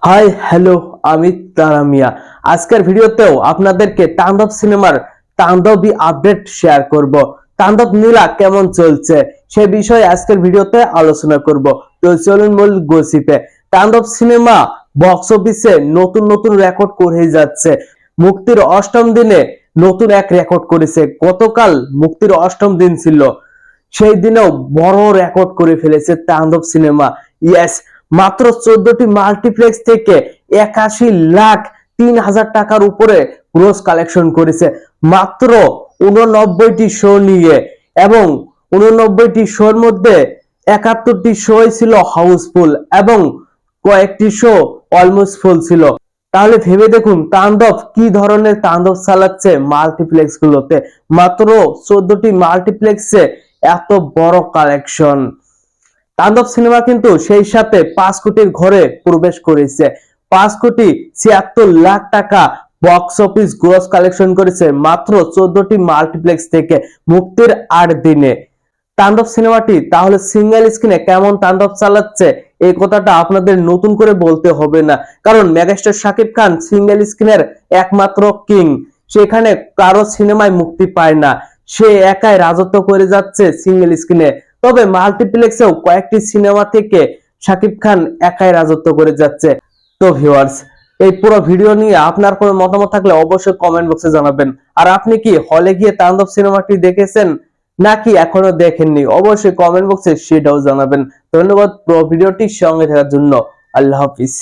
Hi hello, আমি তারামিয়া। আজকের ভিডিওতেও আপনাদেরকে তাণ্ডব সিনেমার তাণ্ডবী আপডেট শেয়ার করব। তাণ্ডব নীলা কেমন চলছে সে বিষয়ে আজকের ভিডিওতে আলোচনা করব। তো চলুন মূল গসিপে। তাণ্ডব সিনেমা বক্স অফিসে নতুন নতুন রেকর্ড করে যাচ্ছে। মুক্তির অষ্টম দিনে নতুন এক রেকর্ড করেছে। গতকাল মুক্তির অষ্টম দিন ছিল, সেই দিনেও বড় রেকর্ড করে ফেলেছে তাণ্ডব সিনেমা। ইয়েস, মাত্র 14টি মাল্টিপ্লেক্স থেকে 81,03,000 টাকার উপরে গ্রোস কালেকশন করেছে মাত্র 89টি শো নিয়ে। এবং 89টি শোর মধ্যে 71টি শো ছিল হাউসফুল এবং কয়েকটি শো অলমোস্ট ফুল ছিল। তাহলে ভেবে দেখুন তাণ্ডব কি ধরনের তাণ্ডব চালাচ্ছে মাল্টিপ্লেক্স গুলোতে। মাত্র 14টি মাল্টিপ্লেক্সে এত বড় কালেকশন। তাণ্ডব সিনেমা কিন্তু সেই সাথে 5 কোটির ঘরে প্রবেশ করেছে। 5,76,00,000 টাকা বক্স অফিস গ্রস কালেকশন করেছে মাত্র 14টি মাল্টিপ্লেক্স থেকে মুক্তির 8 দিনে। তাণ্ডব সিনেমাটি তাহলে সিঙ্গেল স্ক্রিনে কেমন তাণ্ডব চালাচ্ছে এই কথাটা আপনাদের নতুন করে বলতে হবে না, কারণ মেগাস্টার শাকিব খান সিঙ্গেল স্ক্রিনের একমাত্র কিং। সেখানে কারো সিনেমায় মুক্তি পায় না, সে একাই রাজত্ব করে যাচ্ছে সিঙ্গেল স্ক্রিনে। তবে মাল্টিপ্লেক্সেও কয়েকটি সিনেমা থেকে শাকিব খান একাই রাজত্ব করে যাচ্ছে। তো ভিউয়ার্স, এই পুরো ভিডিও নিয়ে আপনার কোনো মতামত থাকলে অবশ্যই কমেন্ট বক্সে জানাবেন। আর আপনি কি হলে গিয়ে তাণ্ডব সিনেমাটি দেখেছেন নাকি এখনো দেখেননি, অবশ্যই কমেন্ট বক্সে সেটাও জানাবেন। ধন্যবাদ পুরো ভিডিওটির সঙ্গে থাকার জন্য। আল্লাহ হাফিজ।